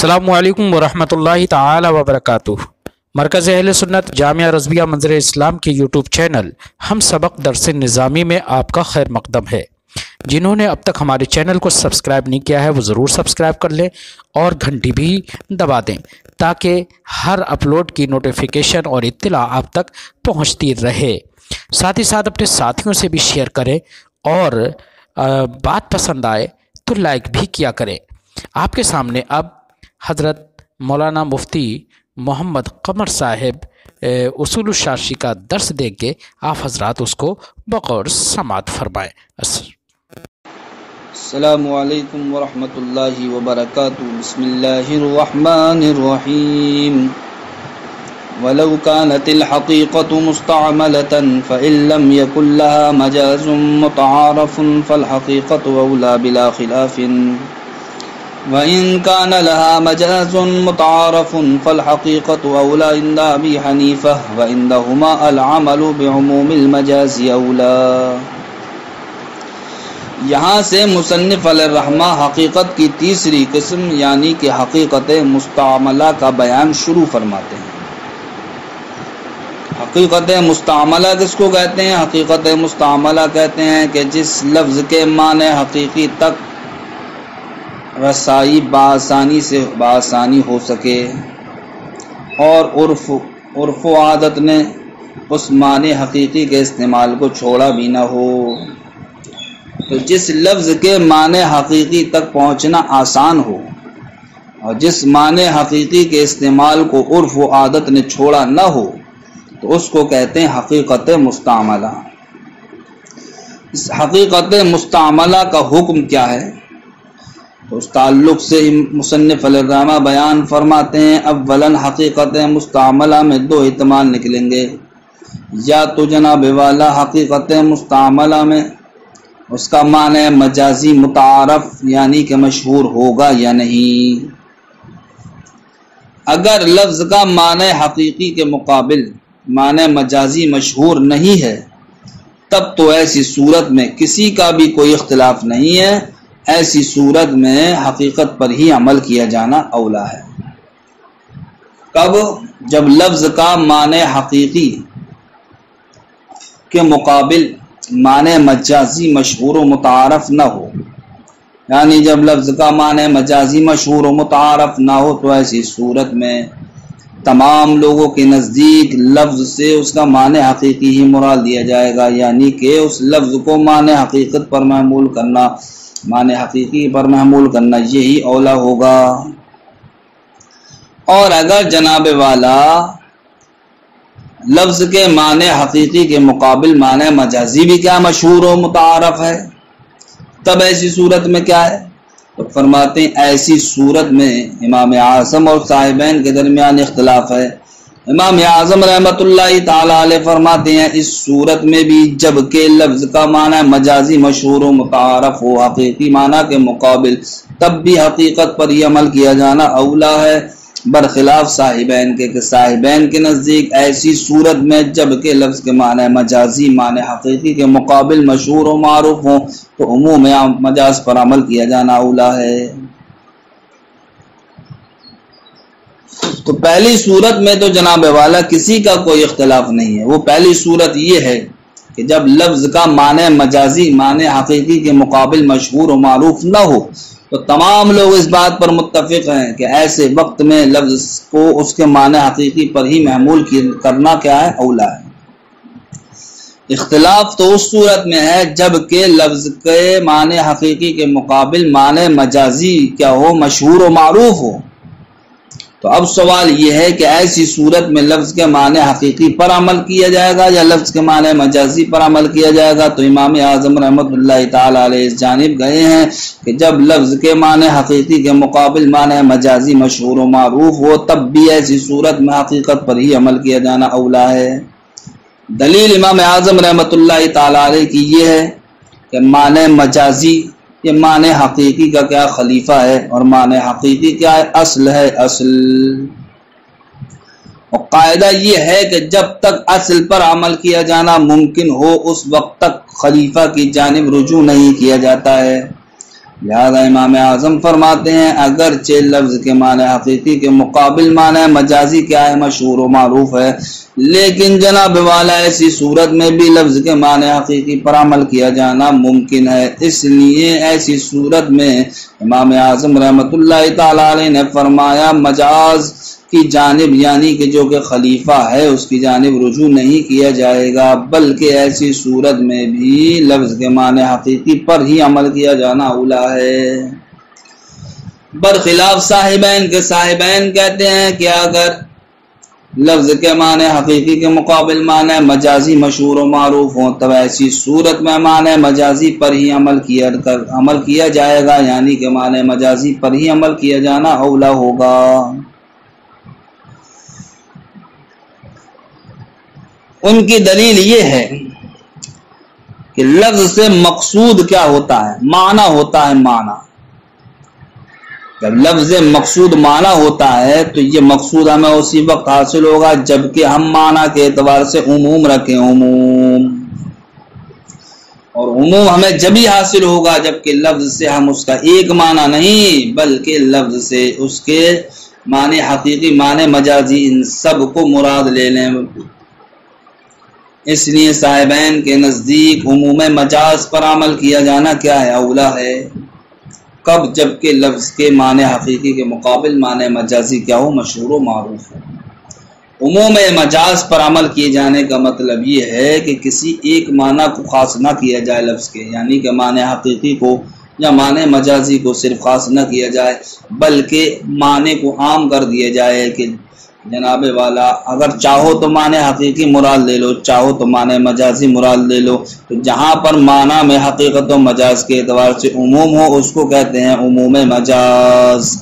السلام علیکم ورحمۃ اللہ تعالی وبرکاتہ۔ مرکز اہل سنت جامعہ رضویہ منظر اسلام کے یوٹیوب چینل ہم سبق درس نظامی میں آپ کا خیر مقدم ہے۔ جنہوں نے اب تک ہمارے چینل کو سبسکرائب نہیں کیا ہے وہ ضرور سبسکرائب کر لیں اور گھنٹی بھی دبا دیں تاکہ ہر اپلوڈ کی نوٹیفیکیشن اور اطلاع آپ تک پہنچتی رہے۔ ساتھ ہی ساتھ اپنے ساتھیوں سے بھی شیئر کریں اور بات پسند آئے تو لائک بھی کیا کریں۔ آپ کے سامنے اب حضرت مولانا مفتی محمد قمر صاحب اصول الشاشی کا درس دیں گے، آپ حضرات اس کو بغور سماعت فرمائیں۔ السلام علیکم ورحمۃ اللہ وبرکاتہ۔ بسم اللہ الرحمن الرحیم۔ ولو كانت الحقيقة مستعملة فإن لم يكن لها مجاز متعارف فالحقيقة أولى بلا خلاف، وإن كان لها مجاز متعارف فالحقيقة أولى عند أبي حنيفة، وعندهما العمل بعموم المجاز أولى۔ یہاں سے مصنف علیہ الرحمہ حقیقت کی تیسری قسم یعنی کہ حقیقت مستعملہ کا بیان شروع فرماتے ہیں۔ حقیقت مستعملہ کس کو کہتے ہیں؟ حقیقت مستعملہ کہتے ہیں کہ جس لفظ کے معنی حقیقی تک رسائی بآسانی ہو سکے اور عرف و عادت نے اس معنی حقیقی کے استعمال کو چھوڑا بھی نہ ہو۔ تو جس لفظ کے معنی حقیقی تک پہنچنا آسان ہو اور جس معنی حقیقی کے استعمال کو عرف و عادت نے چھوڑا نہ ہو تو اس کو کہتے ہیں حقیقت مستعملہ۔ اس حقیقت مستعملہ کا حکم کیا ہے؟ تو اس تعلق سے مصنف علیہ الرحمہ بیان فرماتے ہیں، اولاً حقیقت مستعملہ میں دو احتمال نکلیں گے، یا تو جناب والا حقیقت مستعملہ میں اس کا معنی مجازی متعارف یعنی کہ مشہور ہوگا یا نہیں۔ اگر لفظ کا معنی حقیقی کے مقابل معنی مجازی مشہور نہیں ہے تب تو ایسی صورت میں کسی کا بھی کوئی اختلاف نہیں ہے، ایسی صورت میں حقیقت پر ہی عمل کیا جانا اولا ہے۔ کب؟ جب لفظ کا معنی حقیقی کے مقابل معنی مجازی مشہور و متعارف نہ ہو، یعنی جب لفظ کا معنی مجازی مشہور و متعارف نہ ہو تو ایسی صورت میں تمام لوگوں کے نزدیک لفظ سے اس کا معنی حقیقی ہی مراد لیا جائے گا، یعنی کہ اس لفظ کو معنی حقیقت پر محمول کرنا، معنی حقیقی پر محمول کرنا یہی اولا ہوگا۔ اور اگر جناب والا لفظ کے معنی حقیقی کے مقابل معنی مجازی بھی کیا مشہور و متعارف ہے تب ایسی صورت میں کیا ہے؟ تو فرماتے ہیں ایسی صورت میں امام اعظم اور صاحبین کے درمیان اختلاف ہے۔ امام اعظم رحمۃ اللہ تعالی علیہ فرماتے ہیں اس صورت میں بھی جب کہ لفظ کا معنی مجازی مشہور و متعارف ہو حقیقی معنی کے مقابل تب بھی حقیقت پر ہی عمل کیا جانا اولا ہے، برخلاف صاحبین کے کہ صاحبین کے نزدیک ایسی صورت میں جب کہ لفظ کے معنی مجازی معنی حقیقی کے مقابل مشہور و معروف ہوں تو عموم مجاز پر عمل کیا جانا اولا ہے۔ تو پہلی صورت میں تو جناب والا کسی کا کوئی اختلاف نہیں ہے۔ وہ پہلی صورت یہ ہے کہ جب لفظ کا معنی مجازی معنی حقیقی کے مقابل مشہور و معروف نہ ہو تو تمام لوگ اس بات پر متفق ہیں کہ ایسے وقت میں لفظ کو اس کے معنی حقیقی پر ہی محمول کرنا کیا ہے؟ اولا ہے۔ اختلاف تو اس صورت میں ہے جب کہ لفظ کے معنی حقیقی کے مقابل معنی مجازی کیا ہو؟ مشہور و معروف ہو۔ تو اب سوال یہ ہے کہ ایسی صورت میں لفظ کے معنی حقیقی پر عمل کیا جائے گا یا لفظ کے معنی مجازی پر عمل کیا جائے گا؟ تو امام اعظم رحمۃ اللہ تعالی علیہ اس جانب گئے ہیں کہ جب لفظ کے معنی حقیقی کے مقابل معنی مجازی مشہور و معروف ہو تب بھی ایسی صورت میں حقیقت پر ہی عمل کیا جانا اولا ہے۔ دلیل امام اعظم رحمۃ اللہ تعالی علیہ کی یہ ہے کہ معنی مجازی یہ معنی حقیقی کا کیا خلیفہ ہے اور معنی حقیقی کیا ہے؟ اصل ہے، اصل۔ اور قاعدہ یہ ہے کہ جب تک اصل پر عمل کیا جانا ممکن ہو اس وقت تک خلیفہ کی جانب رجوع نہیں کیا جاتا ہے۔ لہذا امام اعظم فرماتے ہیں اگرچہ لفظ کے معنی حقیقی کے مقابل معنی مجازی کیا ہے مشہور و معروف ہے، لیکن جناب والا ایسی صورت میں بھی لفظ کے معنی حقیقی پر عمل کیا جانا ممکن ہے۔ اس لیے ایسی صورت میں امام اعظم رحمۃ اللہ تعالی علیہ نے فرمایا مجاز کی جانب یعنی کہ جو کہ خلیفہ ہے اس کی جانب رجوع نہیں کیا جائے گا، بلکہ ایسی صورت میں بھی لفظ کے معنی حقیقی پر ہی عمل کیا جانا اولا ہے۔ برخلاف صاحبین کے صاحبین کہتے ہیں کہ اگر لفظ کے معنی حقیقی کے مقابل معنی مجازی مشہور و معروف ہوں تب ایسی صورت میں معنی مجازی پر ہی عمل کیا جائے گا، یعنی کہ معنی مجازی پر ہی عمل کیا جانا اولا ہوگا۔ ان کی دلیل یہ ہے کہ لفظ سے مقصود کیا ہوتا ہے؟ معنی ہوتا ہے معنی۔ جب لفظ مقصود معنی ہوتا ہے تو یہ مقصود ہمیں اسی وقت حاصل ہوگا جبکہ ہم معنی کے اعتبار سے عموم رکھیں، عموم، اور عموم ہمیں جبھی حاصل ہوگا جبکہ لفظ سے ہم اس کا ایک معنی نہیں بلکہ لفظ سے اس کے معنی حقیقی معنی مجازی ان سب کو مراد لے لیں۔ اس لیے صاحبین کے نزدیک عموم مجاز پر عمل کیا جانا کیا ہے؟ اولا ہے۔ کب؟ جبکہ لفظ کے معنی حقیقی کے مقابل معنی مجازی کیا ہو؟ مشہور و معروف ہو۔ عموم مجاز پر عمل کیے جانے کا مطلب یہ ہے کہ کسی ایک معنی کو خاص نہ کیا جائے لفظ کے، یعنی کہ معنی حقیقی کو یا معنی مجازی کو صرف خاص نہ کیا جائے بلکہ معنی کو عام کر دیا جائے کہ جناب والا اگر چاہو تو معنی حقیقی مراد لے لو، چاہو تو معنی مجازی مراد لے لو، تو جہاں پر معنی میں حقیقت و مجاز کے اعتبار سے عموم ہو اس کو کہتے ہیں عموم مجاز۔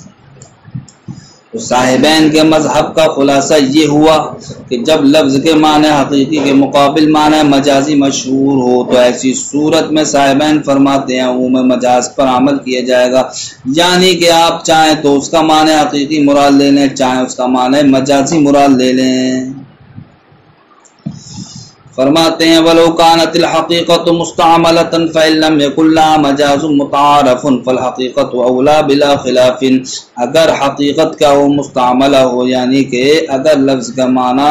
تو صاحبین کے مذہب کا خلاصہ یہ ہوا کہ جب لفظ کے معنی حقیقی کے مقابل معنی مجازی مشہور ہو تو ایسی صورت میں صاحبین فرماتے ہیں عموم مجاز پر عمل کیا جائے گا، یعنی کہ آپ چاہیں تو اس کا معنی حقیقی مراد لے لیں، چاہیں اس کا معنی مجازی مراد لے لیں۔ فرماتے ہیں وَلَوْ كَانَتِ الْحَقِيقَةُ مُسْتَعْمَلَةً فَإِن لَّمْ يَكُن لَّهَا مَجَازٌ مُتَعَارَفٌ فَالْحَقِيقَةُ أَوْلَىٰ بِلَا خِلَافٍ۔ اگر حقیقت کا وہ مستعملہ ہو یعنی کہ اگر لفظ کا معنی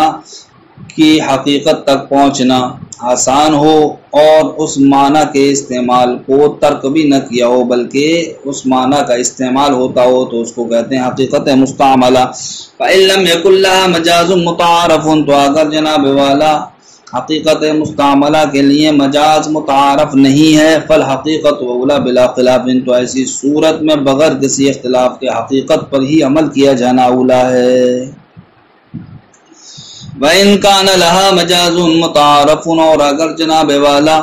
کی حقیقت تک پہنچنا آسان ہو اور اس معنی کے استعمال کو ترک بھی نہ کیا ہو بلکہ اس معنی کا استعمال ہوتا ہو تو اس کو کہتے ہیں حقیقت مستعملہ۔ فَإِن لَّمْ يَكُن لَّهَا مَجَازٌ مُتَعَارَفٌ، تو اگر جناب والا حقیقت مستعملہ کے لیے مجاز متعارف نہیں ہے فالحقیقت اولا بلا خلاف، تو ایسی صورت میں بغیر کسی اختلاف کے حقیقت پر ہی عمل کیا جانا اولا ہے۔ وَإِن كَانَ لَهَا مَجَازٌ مُتَعَارَفٌ، اور اگر جناب والا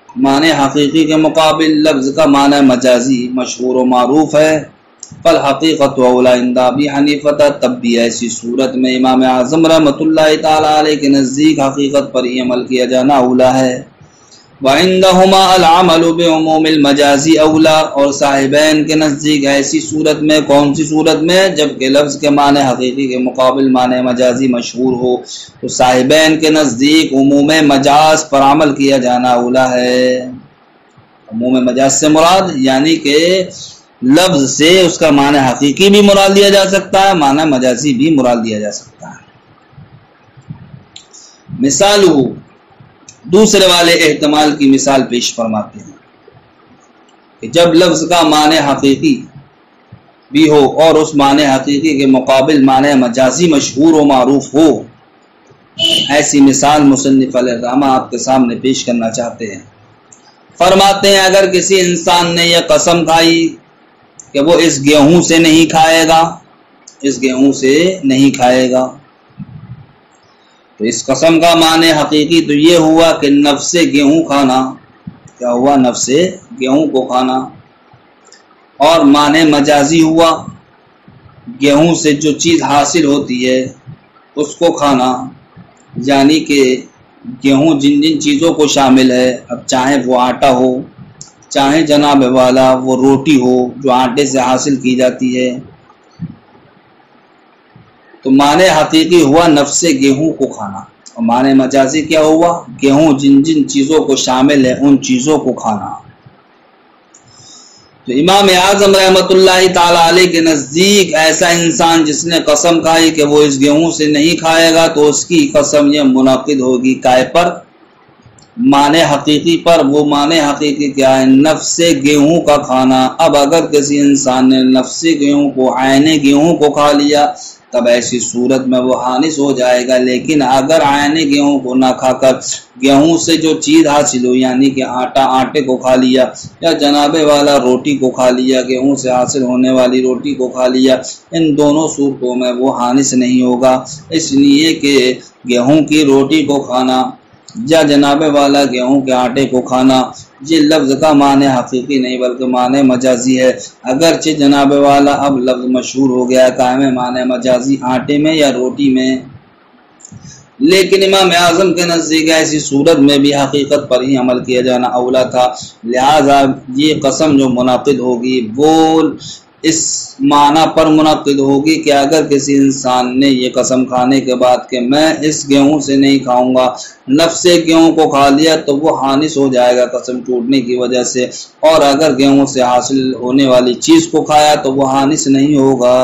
معنی حقیقی کے مقابل لفظ کا معنی مجازی مشہور و معروف ہے فالحقیقت اولا عند ابی حنیفہ، تب بھی ایسی صورت میں امام اعظم رحمۃ اللہ تعالی علیہ کے نزدیک حقیقت پر ہی عمل کیا جانا اولا ہے۔ وعندهما العمل بعموم المجاز اولا، اور صاحبین کے نزدیک ایسی صورت میں، کون سی صورت میں؟ جبکہ لفظ کے معنی حقیقی کے مقابل معنی مجازی مشہور ہو تو صاحبین کے نزدیک عموم مجاز پر عمل کیا جانا اولا ہے۔ عموم مجاز سے مراد یعنی کہ لفظ سے اس کا معنی حقیقی بھی مراد لیا جا سکتا ہے، معنی مجازی بھی مراد لیا جا سکتا ہے۔ مثال دوسرے والے احتمال کی مثال پیش فرماتے ہیں کہ جب لفظ کا معنی حقیقی بھی ہو اور اس معنی حقیقی کے مقابل معنی مجازی مشہور و معروف ہو، ایسی مثال مصنف علیہ الرحمہ آپ کے سامنے پیش کرنا چاہتے ہیں۔ فرماتے ہیں اگر کسی انسان نے یہ قسم کھائی کہ وہ اس گیہوں سے نہیں کھائے گا، اس گیہوں سے نہیں کھائے گا، تو اس قسم کا معنی حقیقی تو یہ ہوا کہ نفس گیہوں کھانا، کیا ہوا؟ نفس گیہوں کو کھانا، اور معنی مجازی ہوا گیہوں سے جو چیز حاصل ہوتی ہے اس کو کھانا، یعنی کہ گیہوں جن جن چیزوں کو شامل ہے، اب چاہے وہ آٹا ہو، چاہے جناب والا وہ روٹی ہو جو آٹے سے حاصل کی جاتی ہے، تو معنی حقیقی ہوا نفس گیہوں کو کھانا، اور معنی مجازی کیا ہوا؟ گیہوں جن جن چیزوں کو شامل ہے ان چیزوں کو کھانا۔ تو امام اعظم رحمۃ اللہ تعالی علیہ کے نزدیک ایسا انسان جس نے قسم کھائی کہ وہ اس گیہوں سے نہیں کھائے گا تو اس کی قسم یہ منعقد ہوگی کائے پر؟ معنی حقیقی پر۔ وہ معنی حقیقی کیا ہے؟ نفس گیہوں کا کھانا۔ اب اگر کسی انسان نے نفس گیہوں کو، عین گیہوں کو کھا لیا تب ایسی صورت میں وہ حانث ہو جائے گا، لیکن اگر عین گیہوں کو نہ کھا کر گیہوں سے جو چیز حاصل ہو، یعنی کہ آٹے کو کھا لیا یا جناب والا روٹی کو کھا لیا، گیہوں سے حاصل ہونے والی روٹی کو کھا لیا، ان دونوں صورتوں میں وہ حانث نہیں ہوگا، اس لیے کہ گیہوں کی روٹی کو کھانا یا جناب والا گیہوں کے آٹے کو کھانا یہ لفظ کا معنی حقیقی نہیں بلکہ معنی مجازی ہے، اگرچہ جناب والا اب لفظ مشہور ہو گیا ہے قائم معنی مجازی آٹے میں یا روٹی میں، لیکن امام اعظم کے نزدیک ایسی صورت میں بھی حقیقت پر ہی عمل کیا جانا اولا تھا، لہذا یہ قسم جو منعقد ہوگی وہ اس معنی پر منعقد ہوگی کہ اگر کسی انسان نے یہ قسم کھانے کے بعد کہ میں اس گیہوں سے نہیں کھاؤں گا، نفس گیہوں کو کھا لیا تو وہ حانث ہو جائے گا قسم ٹوٹنے کی وجہ سے، اور اگر گیہوں سے حاصل ہونے والی چیز کو کھایا تو وہ حانث نہیں ہوگا۔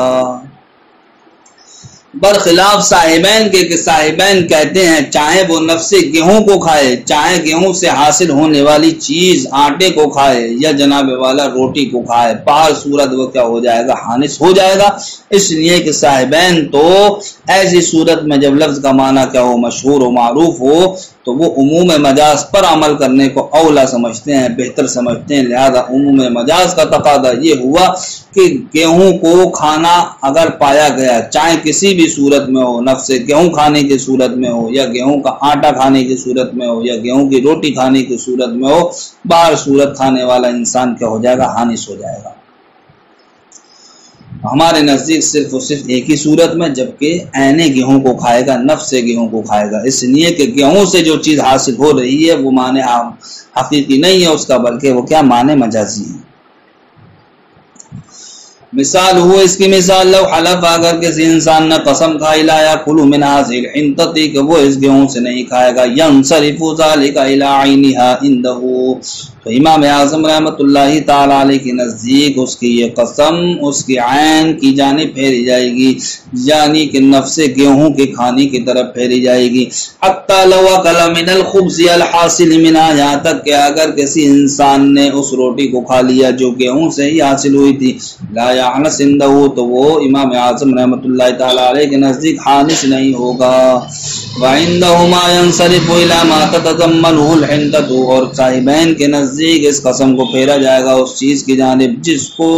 برخلاف صاحبین کے کہ صاحبین کہتے ہیں چاہے وہ نفس گیہوں کو کھائے، چاہے گیہوں سے حاصل ہونے والی چیز آٹے کو کھائے یا جناب والا روٹی کو کھائے، بہر صورت وہ کیا ہو جائے گا؟ حانث ہو جائے گا، اس لیے کہ صاحبین تو ایسی صورت میں جب لفظ کا معنی کیا ہو، مشہور و معروف ہو، تو وہ عموم مجاز پر عمل کرنے کو اولا سمجھتے ہیں، بہتر سمجھتے ہیں، لہذا عموم مجاز کا تقاضا یہ ہوا کہ گیہوں کو کھانا اگر پایا گیا چاہے کسی بھی صورت میں ہو، نفس گیہوں کھانے کی صورت میں ہو یا گیہوں کا آٹا کھانے کی صورت میں ہو یا گیہوں کی روٹی کھانے کی صورت میں ہو، بہر صورت کھانے والا انسان کیا ہو جائے گا؟ حانث ہو جائے گا۔ ہمارے نزدیک صرف اور صرف ایک ہی صورت میں، جبکہ عین گیہوں کو کھائے گا، نفس گیہوں کو کھائے گا، اس لیے کہ گیہوں سے جو چیز حاصل ہو رہی ہے وہ معنی حقیقی نہیں ہے اس کا، بلکہ وہ کیا معنی مجازی ہے۔ مثال ہو اس کی مثال، لو حلف اگر کسی انسان نے قسم کھائی لا یاکل من هذه الحنطۃ کہ وہ اس گیہوں سے نہیں کھائے گا، ینصرف ذلك الى عینها عنده، تو امام اعظم رحمۃ اللہ تعالی علیہ کے نزدیک اس کی یہ قسم اس کی عین کی جانب پھیری جائے گی، یعنی کہ نفس گیہوں کے کھانے کی طرف پھیری جائے گی، حتی لو اکل من الخبز الحاصل منها، یہاں تک کہ اگر کسی انسان نے اس روٹی کو کھا لیا جو گیہوں سے ہی حاصل ہوئی تھی، لا یحنث عنده، تو وہ امام اعظم رحمۃ اللہ تعالی علیہ کے نزدیک حانث نہیں ہوگا۔ وعندهما ينصرف الى ما تتضمنه الحنطۃ، اور صاحبین کے نزدیک اس قسم کو پھیرا جائے گا اس چیز کی جانب جس کو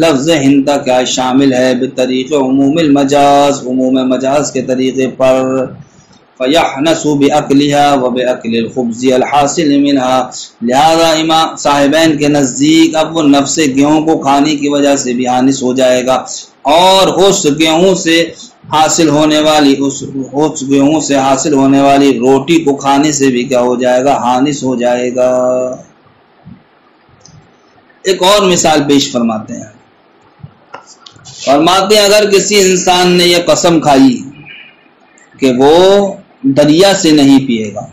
لفظ حنطہ کیا شامل ہے، بطریق عموم المجاز، عموم مجاز کے طریقے پر، فَيَحْنَسُ بِأَكْلِهَا وَبِأَكْلِ الْخُبْزِ الْحَاصِلِ مِنْهَا، لہذا امام صاحبین کے نزدیک اب وہ نفس گیہوں کو کھانے کی وجہ سے بھی حانث ہو جائے گا، اور اس گیہوں سے حاصل ہونے والی روٹی کو کھانے سے بھی کیا ہو جائے گا؟ حانث ہو جائے گا۔ ایک اور مثال پیش فرماتے ہیں، اگر کسی انسان نے یہ قسم کھائی کہ وہ دریا سے نہیں پیے گا،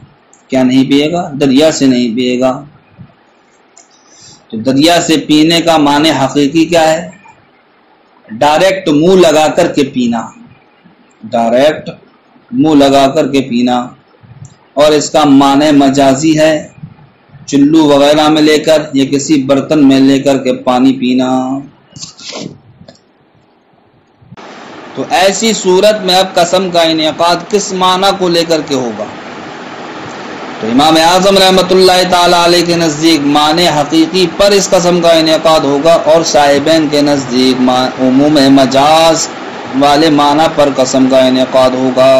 کیا نہیں پیے گا؟ دریا سے نہیں پیے گا، تو دریا سے پینے کا معنی حقیقی کیا ہے؟ ڈائریکٹ منہ لگا کر کے پینا، ڈائریکٹ منہ لگا کر کے پینا، اور اس کا معنی مجازی ہے چلو وغیرہ میں لے کر یا کسی برتن میں لے کر کے پانی پینا۔ تو ایسی صورت میں اب قسم کا انعقاد کس معنی کو لے کر کے ہوگا؟ تو امام اعظم رحمۃ اللہ تعالی علیہ کے نزدیک معنی حقیقی پر اس قسم کا انعقاد ہوگا، اور صاحبین کے نزدیک عموم مجاز والے معنی پر قسم کا انعقاد ہوگا۔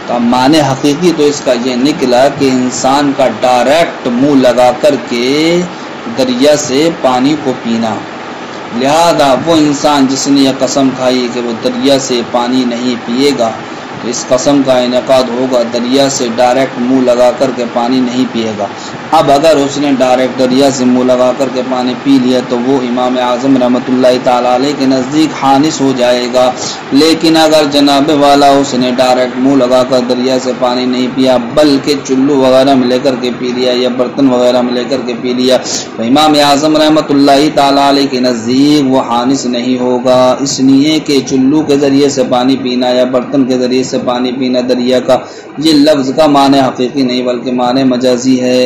تو معنی حقیقی تو اس کا یہ نکلا کہ انسان کا ڈائریکٹ منہ لگا کر کے دریا سے پانی کو پینا، لہذا وہ انسان جس نے یہ قسم کھائی کہ وہ دریا سے پانی نہیں پیے گا، تو اس قسم کا انعقاد ہوگا، دریا سے ڈائریکٹ منہ لگا کر کے پانی نہیں پیے گا۔ اب اگر اس نے ڈائریکٹ دریا سے منہ لگا کر کے پانی پی لیا تو وہ امام اعظم رحمۃ اللہ تعالیٰ علیہ کے نزدیک خانس ہو جائے گا۔ لیکن اگر جناب والا اس نے ڈائریکٹ منہ لگا کر دریا سے پانی نہیں پیا بلکہ چلو وغیرہ میں لے کر کے پی لیا یا برتن وغیرہ میں لے کر کے پی لیا تو امام اعظم رحمۃ اللہ تعالیٰ علیہ کے نزدیک وہ خانس نہیں ہوگا، اس لیے کہ چلو کے ذریعے سے پانی پینا یا برتن کے ذریعے سے پانی پینا دریا کا، یہ لفظ کا معنی حقیقی نہیں بلکہ معنی مجازی ہے۔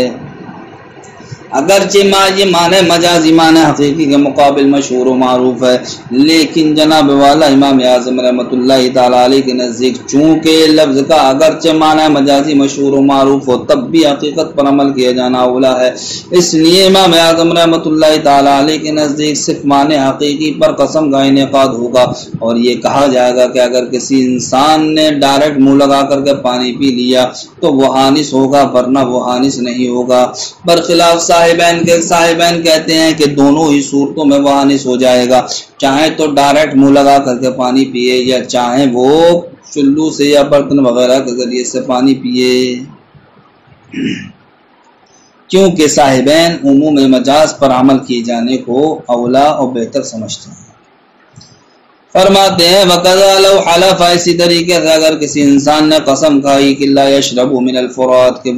اگرچہ یہ معنی مجازی معنی حقیقی کے مقابل مشہور و معروف ہے، لیکن جناب والا امام اعظم رحمۃ اللہ تعالیٰ علیہ کے نزدیک چونکہ لفظ کا اگرچہ معنی مجازی مشہور و معروف ہو تب بھی حقیقت پر عمل کیا جانا اولا ہے، اس لیے امام اعظم رحمۃ اللہ تعالیٰ علیہ کے نزدیک صرف معنی حقیقی پر قسم کا انعقاد ہوگا، اور یہ کہا جائے گا کہ اگر کسی انسان نے ڈائریکٹ منہ لگا کر کے پانی پی لیا تو وہ خانس ہوگا، ورنہ وہ خانس نہیں ہوگا۔ برخلاف صاحبین کہتے ہیں کہ دونوں ہی صورتوں میں وہ خانس ہو جائے گا، چاہے تو ڈائریکٹ منہ لگا کر کے پانی پیے یا چاہے وہ چلو سے یا برتن وغیرہ کے ذریعے سے پانی پیے، کیونکہ صاحبین عموم مجاز پر عمل کیے جانے کو اولا اور بہتر سمجھتے ہیں۔ فرماتے ہیں وَقَذَا لَوْ حَلَفَ، اسی طریقے سے اگر کسی انسان نے قسم کھائی کہ لا يشرب من الفرات، کہ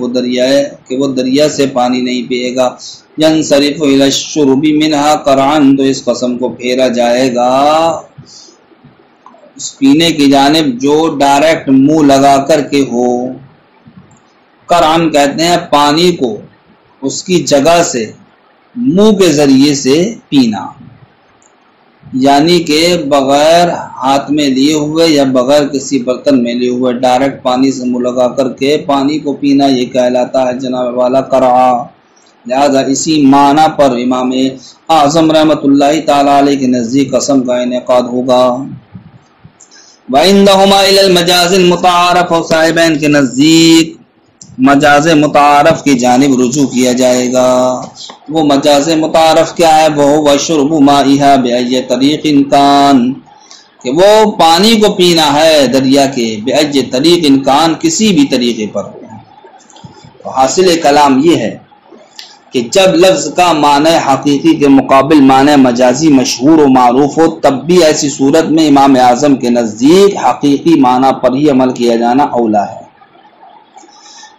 وہ دریا سے پانی نہیں پیے گا، ينصرف الى الشرب منها قرعا، تو اس قسم کو پھیرا جائے گا اس پینے کی جانب جو ڈائریکٹ منہ لگا کر کے ہو۔ قرعن کہتے ہیں پانی کو اس کی جگہ سے منہ کے ذریعے سے پینا، یعنی کہ بغیر ہاتھ میں لیے ہوئے یا بغیر کسی برتن میں لیے ہوئے ڈائریکٹ پانی سے منہ لگا کر کے پانی کو پینا، یہ کہلاتا ہے جناب والا قرعہ۔ لہذا اسی معنی پر امام اعظم رحمۃ اللہ تعالیٰ علیہ کے نزدیک قسم کا انعقاد ہوگا۔ وَعِنْدَهُمَا إِلَى الْمَجَازِ الْمُتَعَارَفِ، اور صاحبین کے نزدیک مجاز متعارف کی جانب رجوع کیا جائے گا۔ وہ مجاز متعارف کیا ہے؟ وہ شرب مائها بأي طریق کان، کہ وہ پانی کو پینا ہے دریا کے بأي طریق کان، کسی بھی طریقے پر ہو۔ تو حاصل کلام یہ ہے کہ جب لفظ کا معنی حقیقی کے مقابل معنی مجازی مشہور و معروف ہو تب بھی ایسی صورت میں امام اعظم کے نزدیک حقیقی معنی پر ہی عمل کیا جانا اولا ہے،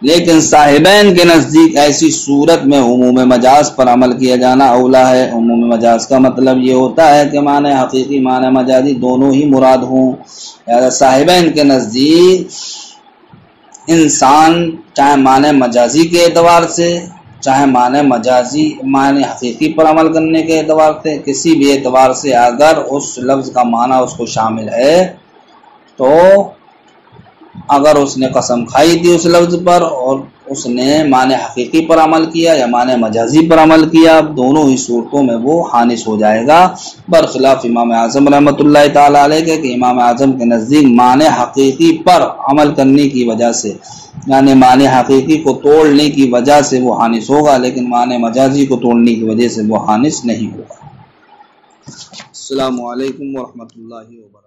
لیکن صاحبین کے نزدیک ایسی صورت میں عموم مجاز پر عمل کیا جانا اولا ہے۔ عموم مجاز کا مطلب یہ ہوتا ہے کہ معنی حقیقی معنی مجازی دونوں ہی مراد ہوں۔ لہذا صاحبین کے نزدیک انسان چاہے معنی مجازی کے اعتبار سے چاہے معنی مجازی معنی حقیقی پر عمل کرنے کے اعتبار سے، کسی بھی اعتبار سے اگر اس لفظ کا معنی اس کو شامل ہے تو اگر اس نے قسم کھائی تھی اس لفظ پر اور اس نے معنی حقیقی پر عمل کیا یا معنی مجازی پر عمل کیا، دونوں ہی صورتوں میں وہ خانس ہو جائے گا، برخلاف امام اعظم رحمۃ اللہ تعالیٰ علیہ کے کہ امام اعظم کے نزدیک معنی حقیقی پر عمل کرنے کی وجہ سے، یعنی معنی حقیقی کو توڑنے کی وجہ سے وہ خانس ہوگا، لیکن معنی مجازی کو توڑنے کی وجہ سے وہ خانس نہیں ہوگا۔ السلام علیکم ورحمۃ اللہ وبرکاتہ۔